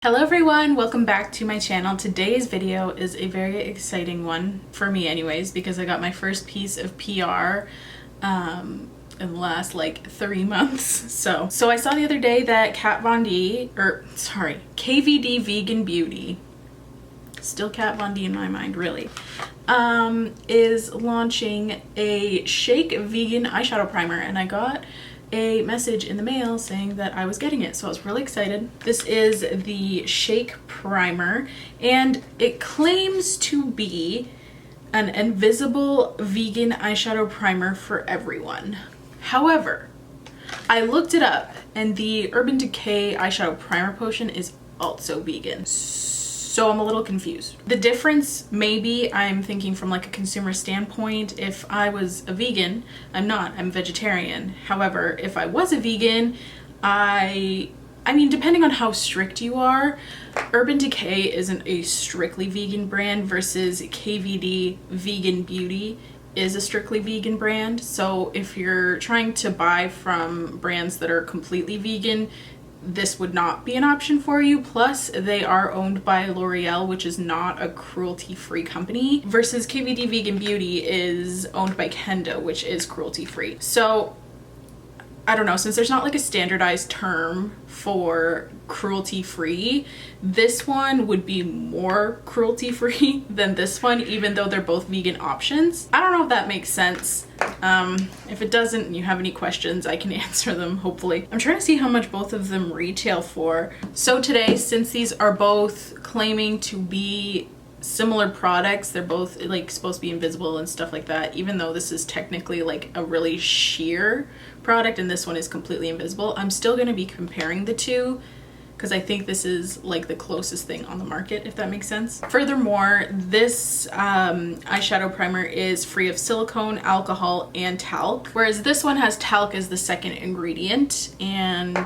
Hello everyone, welcome back to my channel. Today's video is a very exciting one, for me anyways, because I got my first piece of PR in the last like 3 months. So I saw the other day that KVD Vegan Beauty, still Kat Von D in my mind really, is launching a Shake Vegan eyeshadow primer, and I got a message in the mail saying that I was getting it, so I was really excited. This is the Shake Primer, and it claims to be an invisible vegan eyeshadow primer for everyone. However, I looked it up, and the Urban Decay eyeshadow primer potion is also vegan. So I'm a little confused. The difference, maybe I'm thinking from like a consumer standpoint. If I was a vegan, I'm not, I'm vegetarian. However, if I was a vegan, I mean, depending on how strict you are, Urban Decay isn't a strictly vegan brand versus KVD Vegan Beauty is a strictly vegan brand. So if you're trying to buy from brands that are completely vegan, this would not be an option for you. Plus, they are owned by L'Oreal, which is not a cruelty-free company, versus KVD Vegan Beauty is owned by Kendo, which is cruelty-free. So I don't know, since there's not like a standardized term for cruelty-free, this one would be more cruelty-free than this one, even though they're both vegan options. I don't know if that makes sense. If it doesn't and you have any questions, I can answer them, hopefully. I'm trying to see how much both of them retail for. So today, since these are both claiming to be similar products, they're both like supposed to be invisible and stuff like that, even though this is technically like a really sheer product and this one is completely invisible, I'm still going to be comparing the two because I think this is like the closest thing on the market, if that makes sense. Furthermore, this eyeshadow primer is free of silicone, alcohol, and talc, whereas this one has talc as the second ingredient. And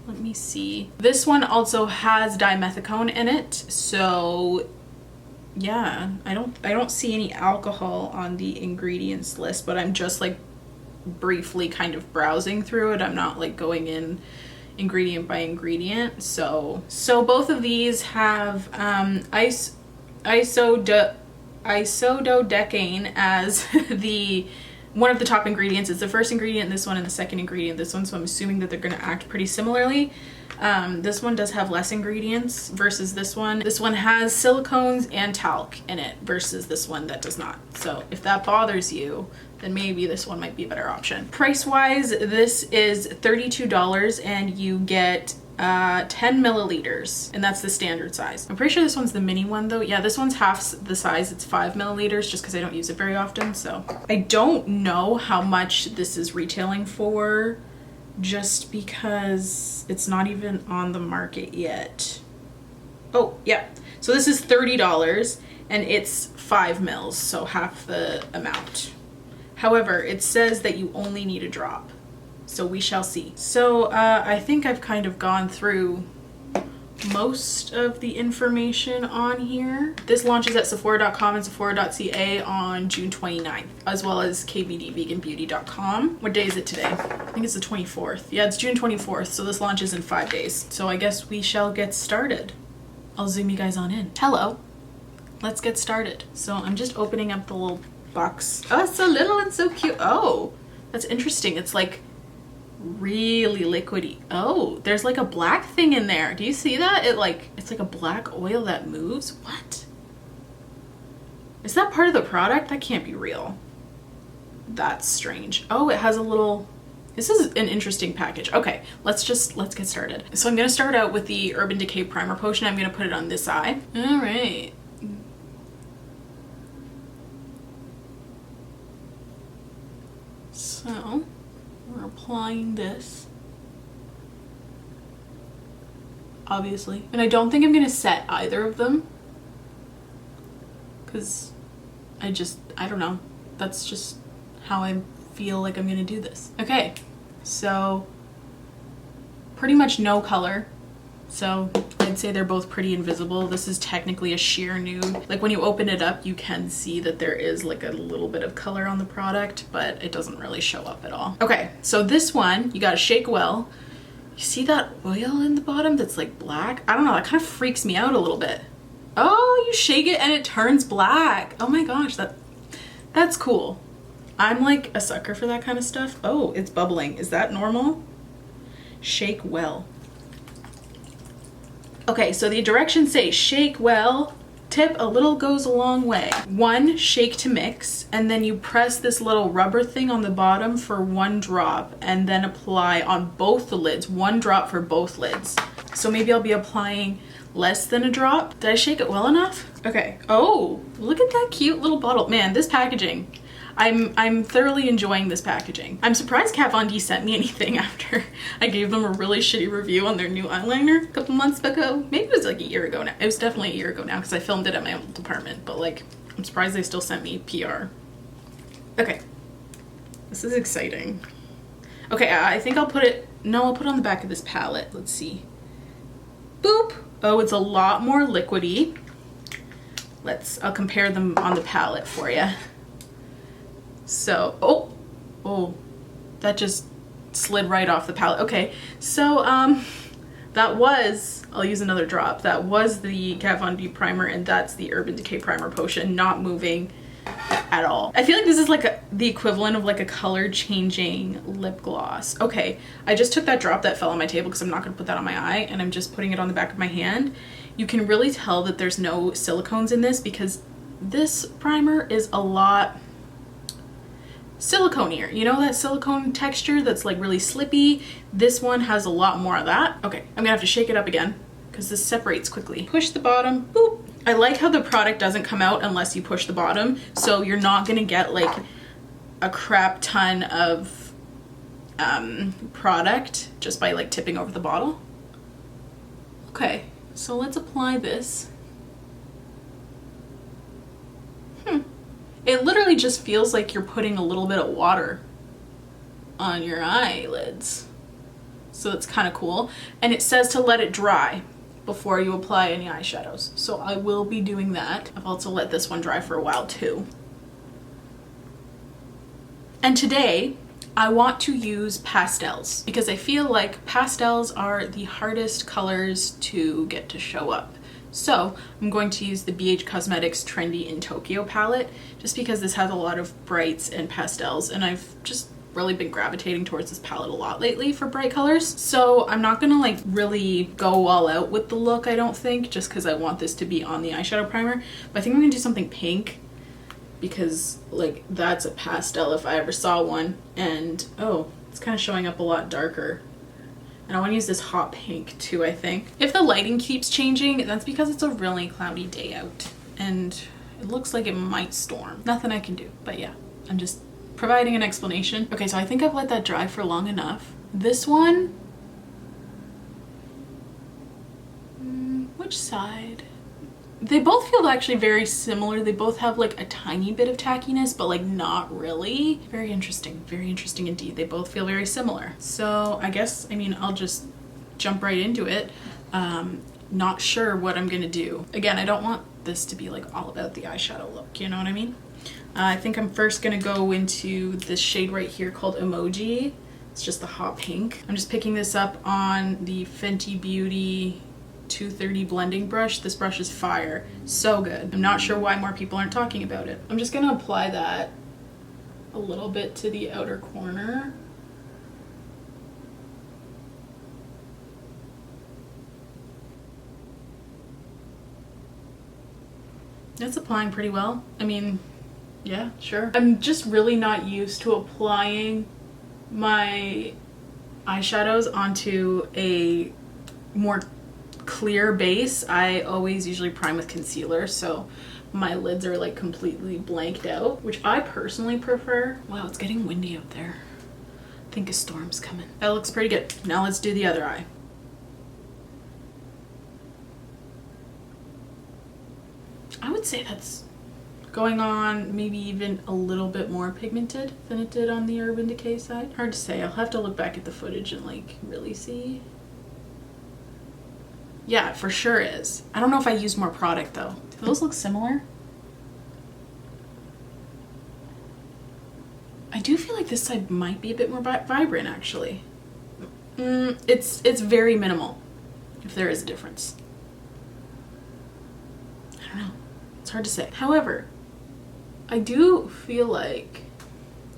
let me see, this one also has dimethicone in it, so yeah, I don't see any alcohol on the ingredients list, but I'm just like briefly kind of browsing through it. I'm not like going in ingredient by ingredient. So both of these have isododecane as the one of the top ingredients. It's the first ingredient, this one, and the second ingredient, this one, so I'm assuming that they're going to act pretty similarly. This one does have less ingredients versus this one. This one has silicones and talc in it versus this one that does not. So if that bothers you, then maybe this one might be a better option. Price-wise, this is $32 and you get 10 milliliters, and that's the standard size. I'm pretty sure this one's the mini one though. Yeah, this one's half the size. It's 5 milliliters just because I don't use it very often. So I don't know how much this is retailing for, just because it's not even on the market yet. Oh yeah, so this is $30 and it's 5 mils, so half the amount. However, it says that you only need a drop, so we shall see. So I think I've kind of gone through most of the information on here. This launches at Sephora.com and Sephora.ca on June 29th, as well as kvdveganbeauty.com. What day is it today? I think it's the 24th. Yeah, it's June 24th, so this launches in 5 days. So I guess we shall get started. I'll zoom you guys on in. Hello, let's get started. So I'm just opening up the little box. Oh, it's so little and so cute. Oh, that's interesting. It's like really liquidy. Oh, there's like a black thing in there. Do you see that? It's like a black oil that moves. What? Is that part of the product? That can't be real. That's strange. Oh, it has a little, this is an interesting package. Okay, let's get started. So I'm gonna start out with the Urban Decay primer potion. I'm gonna put it on this eye. All right. So we're applying this, obviously, and I don't think I'm gonna set either of them because I don't know, that's just how I feel like I'm gonna do this. Okay, so pretty much no color, so I'd say they're both pretty invisible. This is technically a sheer nude. Like when you open it up, you can see that there is like a little bit of color on the product, but it doesn't really show up at all. Okay, so this one, you gotta shake well. You see that oil in the bottom that's like black? I don't know, that kind of freaks me out a little bit. Oh, you shake it and it turns black. Oh my gosh, that's cool. I'm like a sucker for that kind of stuff. Oh, it's bubbling. Is that normal? Shake well. Okay, so the directions say shake well. Tip, a little goes a long way. 1, shake to mix, and then you press this little rubber thing on the bottom for 1 drop and then apply on both the lids, 1 drop for both lids. So maybe I'll be applying less than a drop. Did I shake it well enough? Okay. Oh, look at that cute little bottle. Man, this packaging. I'm thoroughly enjoying this packaging. I'm surprised Kat Von D sent me anything after I gave them a really shitty review on their new eyeliner a couple months ago. Maybe it was like a year ago now. It was definitely a year ago now because I filmed it at my old apartment, but like, I'm surprised they still sent me PR. Okay, this is exciting. Okay, I think I'll put it, no, I'll put it on the back of this palette. Let's see. Boop. Oh, it's a lot more liquidy. I'll compare them on the palette for you. So, oh, that just slid right off the palette. Okay, so that was, I'll use another drop. That was the Kat Von D primer, and that's the Urban Decay Primer Potion, not moving at all. I feel like this is like the equivalent of like a color changing lip gloss. Okay, I just took that drop that fell on my table because I'm not gonna put that on my eye, and I'm just putting it on the back of my hand. You can really tell that there's no silicones in this because this primer is a lot silicone-ier. You know that silicone texture that's like really slippy? This one has a lot more of that. Okay, I'm gonna have to shake it up again because this separates quickly. Push the bottom, boop. I like how the product doesn't come out unless you push the bottom, so you're not gonna get like a crap ton of product just by like tipping over the bottle. Okay, so let's apply this. It literally just feels like you're putting a little bit of water on your eyelids. So it's kind of cool. And it says to let it dry before you apply any eyeshadows. So I will be doing that. I've also let this one dry for a while too. And today I want to use pastels because I feel like pastels are the hardest colors to get to show up. So I'm going to use the BH Cosmetics Trendy in Tokyo palette just because this has a lot of brights and pastels, and I've just really been gravitating towards this palette a lot lately for bright colors. So I'm not gonna like really go all out with the look, I don't think, just because I want this to be on the eyeshadow primer. But I think I'm gonna do something pink because like that's a pastel if I ever saw one, and oh, it's kind of showing up a lot darker. And I want to use this hot pink too, I think. If the lighting keeps changing, that's because it's a really cloudy day out and it looks like it might storm. Nothing I can do, but yeah, I'm just providing an explanation. Okay, so I think I've let that dry for long enough. This one, which side? They both feel actually very similar. They both have like a tiny bit of tackiness, but like not really. Very interesting indeed. They both feel very similar. So I guess, I mean, I'll just jump right into it. Not sure what I'm gonna do. Again, I don't want this to be like all about the eyeshadow look, you know what I mean? I think I'm first gonna go into this shade right here called Emoji. It's just the hot pink. I'm just picking this up on the Fenty Beauty 230 blending brush. This brush is fire. So good. I'm not sure why more people aren't talking about it. I'm just gonna apply that a little bit to the outer corner. That's applying pretty well. I mean, yeah, sure. I'm just really not used to applying my eyeshadows onto a more clear base. I always usually prime with concealer, so my lids are like completely blanked out, which I personally prefer. Wow, it's getting windy out there. I think a storm's coming. That looks pretty good. Now let's do the other eye. I would say that's going on maybe even a little bit more pigmented than it did on the Urban Decay side. Hard to say. I'll have to look back at the footage and like really see. Yeah, it for sure is. I don't know if I used more product though. Do those look similar? I do feel like this side might be a bit more vibrant actually. It's very minimal, if there is a difference. I don't know. It's hard to say. However, I do feel like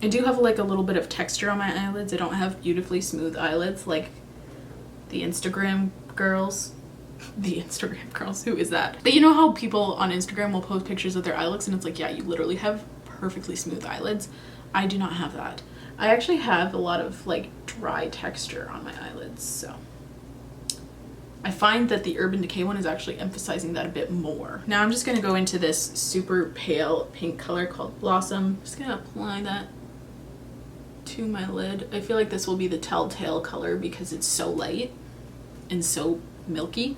I do have like a little bit of texture on my eyelids. I don't have beautifully smooth eyelids like the Instagram girls. The Instagram girls, who is that? But you know how people on Instagram will post pictures of their eye looks and it's like, yeah, you literally have perfectly smooth eyelids. I do not have that. I actually have a lot of like dry texture on my eyelids, so I find that the Urban Decay one is actually emphasizing that a bit more. Now I'm just gonna go into this super pale pink color called Blossom. Just gonna apply that to my lid. I feel like this will be the telltale color because it's so light and so milky.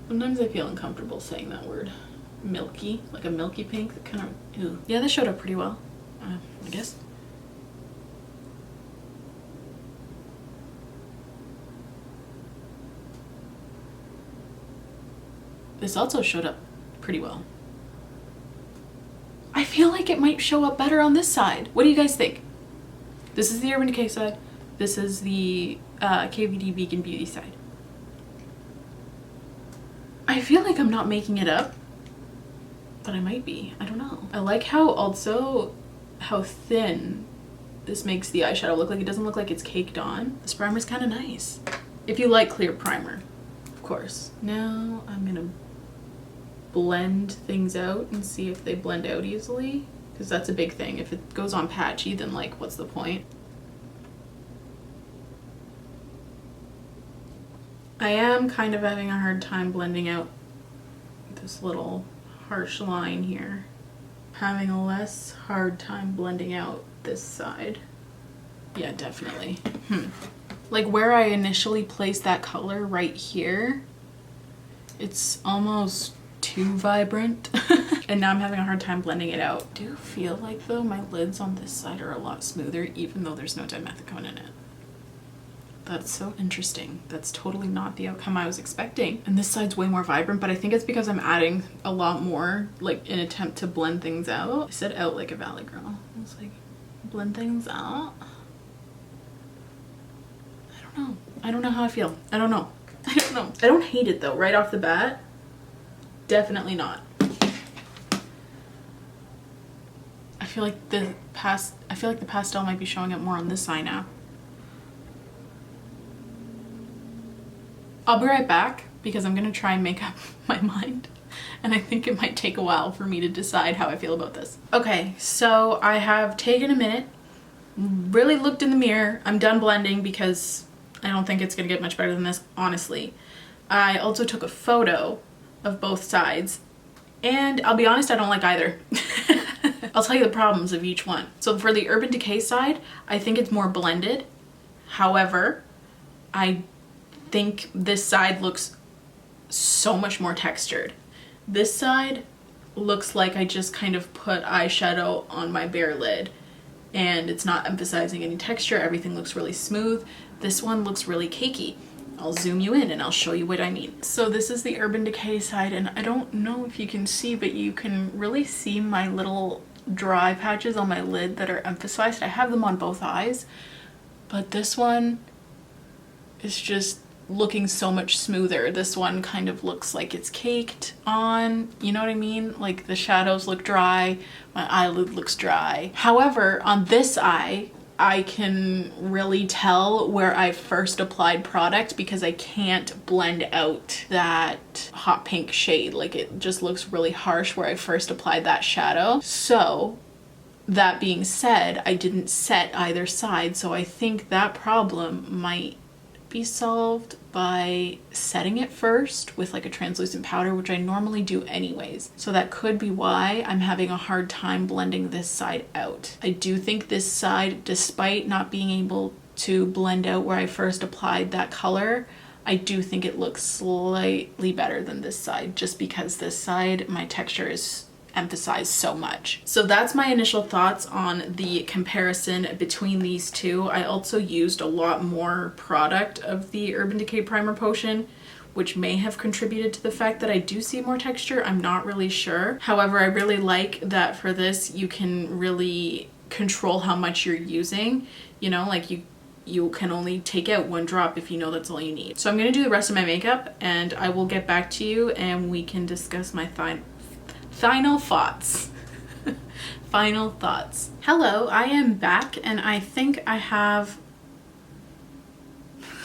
Sometimes I feel uncomfortable saying that word. Milky, like a milky pink, that kind of, ew. Yeah, this showed up pretty well, I guess. This also showed up pretty well. I feel like it might show up better on this side. What do you guys think? This is the Urban Decay side. This is the KVD Vegan Beauty side. I feel like I'm not making it up, but I might be. I don't know. I like how thin this makes the eyeshadow look. Like it doesn't look like it's caked on. This primer's kind of nice. If you like clear primer, of course. Now I'm gonna blend things out and see if they blend out easily, because that's a big thing. If it goes on patchy, then like what's the point? I am kind of having a hard time blending out this little harsh line here. Having a less hard time blending out this side. Yeah, definitely. Like where I initially placed that color right here, it's almost too vibrant. And now I'm having a hard time blending it out. I do feel like though my lids on this side are a lot smoother even though there's no dimethicone in it. That's so interesting. That's totally not the outcome I was expecting. And this side's way more vibrant, but I think it's because I'm adding a lot more, like in an attempt to blend things out. I said out like a valley girl. I was like, blend things out? I don't know. I don't know how I feel. I don't know. I don't know. I don't hate it though, right off the bat. Definitely not. I feel like the pastel might be showing up more on this side now. I'll be right back because I'm gonna try and make up my mind, and I think it might take a while for me to decide how I feel about this. Okay, so I have taken a minute, really looked in the mirror. I'm done blending because I don't think it's gonna get much better than this, honestly. I also took a photo of both sides, and I'll be honest, I don't like either. I'll tell you the problems of each one. So for the Urban Decay side, I think it's more blended. However, I think this side looks so much more textured. This side looks like I just kind of put eyeshadow on my bare lid and it's not emphasizing any texture. Everything looks really smooth. This one looks really cakey. I'll zoom you in and I'll show you what I mean. So this is the Urban Decay side, and I don't know if you can see, but you can really see my little dry patches on my lid that are emphasized. I have them on both eyes, but this one is just looking so much smoother. This one kind of looks like it's caked on, you know what I mean? Like the shadows look dry, my eyelid looks dry. However, on this eye, I can really tell where I first applied product because I can't blend out that hot pink shade. Like it just looks really harsh where I first applied that shadow. So that being said, I didn't set either side, so I think that problem might be solved by setting it first with like a translucent powder, which I normally do anyways. So that could be why I'm having a hard time blending this side out. I do think this side, despite not being able to blend out where I first applied that color, I do think it looks slightly better than this side, just because this side, my texture is emphasized so much. So that's my initial thoughts on the comparison between these two. I also used a lot more product of the Urban Decay Primer Potion, which may have contributed to the fact that I do see more texture. I'm not really sure. However, I really like that for this, you can really control how much you're using. You know, like you can only take out one drop if you know that's all you need. So I'm gonna do the rest of my makeup and I will get back to you and we can discuss my final thoughts. Final thoughts. Hello, I am back and I think I have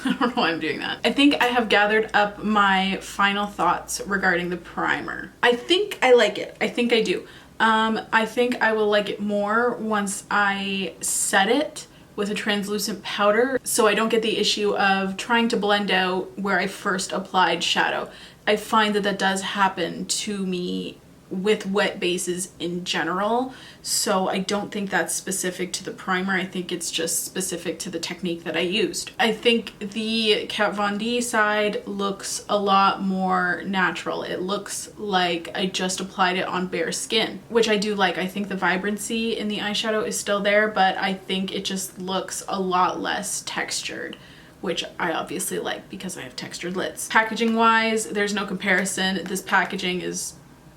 I don't know why I'm doing that. I think I have gathered up my final thoughts regarding the primer. I think I like it. I think I do. I think I will like it more once I set it with a translucent powder so I don't get the issue of trying to blend out where I first applied shadow. I find that that does happen to me with wet bases in general, so I don't think that's specific to the primer. I think it's just specific to the technique that I used. I think the Kat Von D side looks a lot more natural. It looks like I just applied it on bare skin, which I do like. I think the vibrancy in the eyeshadow is still there, but I think it just looks a lot less textured, which I obviously like because I have textured lids. Packaging wise, there's no comparison. This packaging is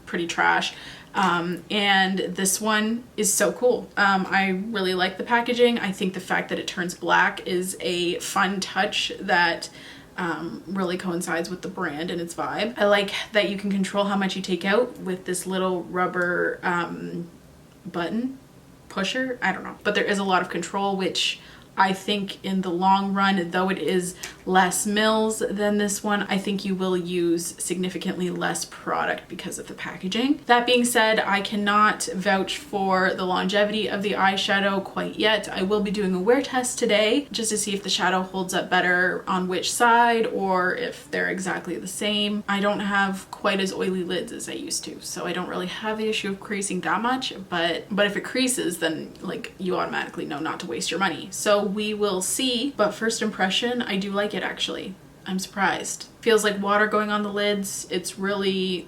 pretty trash, and this one is so cool. I really like the packaging. I think the fact that it turns black is a fun touch that really coincides with the brand and its vibe. I like that you can control how much you take out with this little rubber button pusher. I don't know, but there is a lot of control, which I think in the long run, though it is less mils than this one, I think you will use significantly less product because of the packaging. That being said, I cannot vouch for the longevity of the eyeshadow quite yet. I will be doing a wear test today just to see if the shadow holds up better on which side or if they're exactly the same. I don't have quite as oily lids as I used to, so I don't really have the issue of creasing that much, but if it creases, then like you automatically know not to waste your money. So we will see, but first impression, I do like it actually. I'm surprised. Feels like water going on the lids. It's really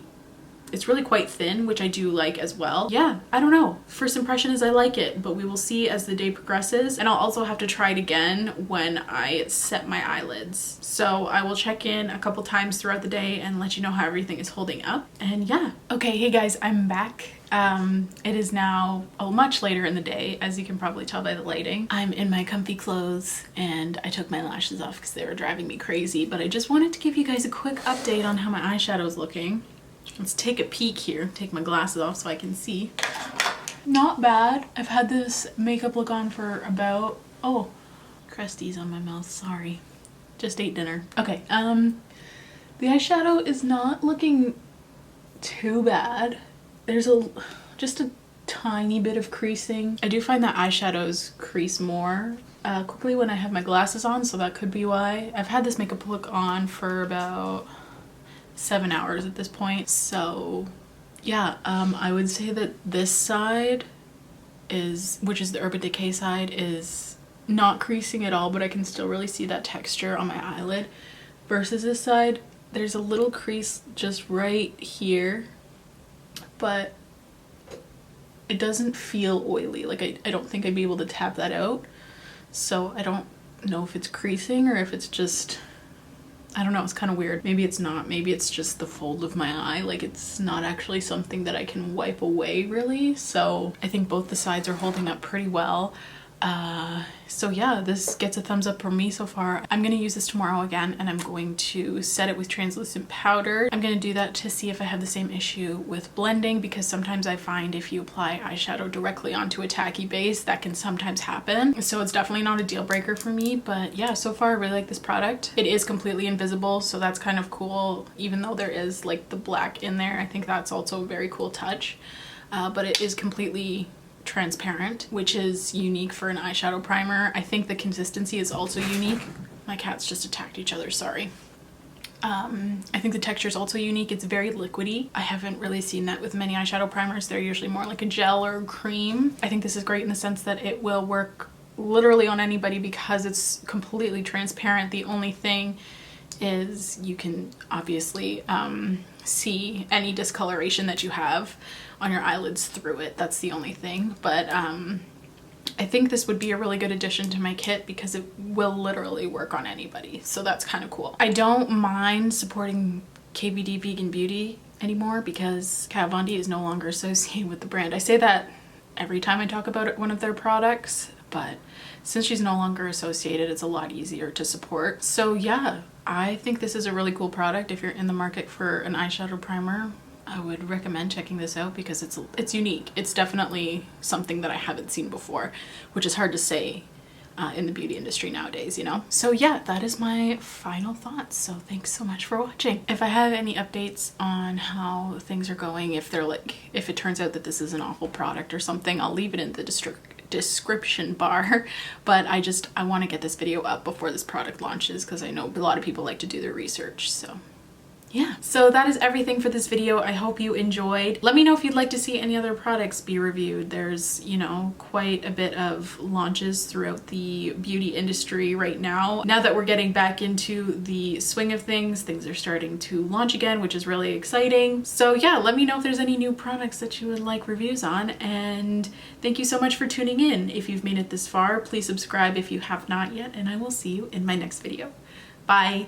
quite thin, which I do like as well. Yeah, I don't know. First impression is I like it, but we will see as the day progresses. And I'll also have to try it again when I set my eyelids. So I will check in a couple times throughout the day and let you know how everything is holding up. And yeah. Okay, hey guys, I'm back. It is now much later in the day, as you can probably tell by the lighting. I'm in my comfy clothes and I took my lashes off because they were driving me crazy, but I just wanted to give you guys a quick update on how my eyeshadow is looking. Let's take a peek here. Take my glasses off so I can see. Not bad. I've had this makeup look on for about, oh, crusties on my mouth, sorry. Just ate dinner. Okay, the eyeshadow is not looking too bad. There's just a tiny bit of creasing. I do find that eyeshadows crease more quickly when I have my glasses on, so that could be why. I've had this makeup look on for about 7 hours at this point, so yeah, I would say that this side which is the Urban Decay side, is not creasing at all, but I can still really see that texture on my eyelid, versus this side, there's a little crease just right here, but it doesn't feel oily. Like I don't think I'd be able to tap that out, so I don't know if it's creasing or if it's just, I don't know, it's kind of weird. Maybe it's not. Maybe it's just the fold of my eye. Like it's not actually something that I can wipe away really. So I think both the sides are holding up pretty well. So yeah, this gets a thumbs up from me so far. I'm gonna use this tomorrow again and I'm going to set it with translucent powder. I'm gonna do that to see if I have the same issue with blending, because sometimes I find if you apply eyeshadow directly onto a tacky base, that can sometimes happen. So it's definitely not a deal breaker for me, but yeah, so far I really like this product. It is completely invisible, so that's kind of cool. Even though there is like the black in there, I think that's also a very cool touch. But it is completely transparent, which is unique for an eyeshadow primer. I think the consistency is also unique. My cats just attacked each other, sorry. I think the texture is also unique. It's very liquidy. I haven't really seen that with many eyeshadow primers. They're usually more like a gel or a cream. I think this is great in the sense that it will work literally on anybody because it's completely transparent. The only thing is you can obviously see any discoloration that you have on your eyelids through it. That's the only thing, but I think this would be a really good addition to my kit because it will literally work on anybody, so that's kind of cool. I don't mind supporting KVD Vegan Beauty anymore because Kat Von D is no longer associated with the brand. I say that every time I talk about one of their products, but since she's no longer associated, it's a lot easier to support. So yeah, I think this is a really cool product. If you're in the market for an eyeshadow primer, I would recommend checking this out because it's unique. It's definitely something that I haven't seen before, which is hard to say in the beauty industry nowadays, you know? So yeah, that is my final thoughts. So thanks so much for watching. If I have any updates on how things are going, if it turns out that this is an awful product or something, I'll leave it in the description bar. But I want to get this video up before this product launches because I know a lot of people like to do their research. So yeah, so that is everything for this video. I hope you enjoyed. Let me know if you'd like to see any other products be reviewed. There's, you know, quite a bit of launches throughout the beauty industry right now. Now that we're getting back into the swing of things, things are starting to launch again, which is really exciting. So yeah, let me know if there's any new products that you would like reviews on, and thank you so much for tuning in. If you've made it this far, please subscribe if you have not yet, and I will see you in my next video. Bye!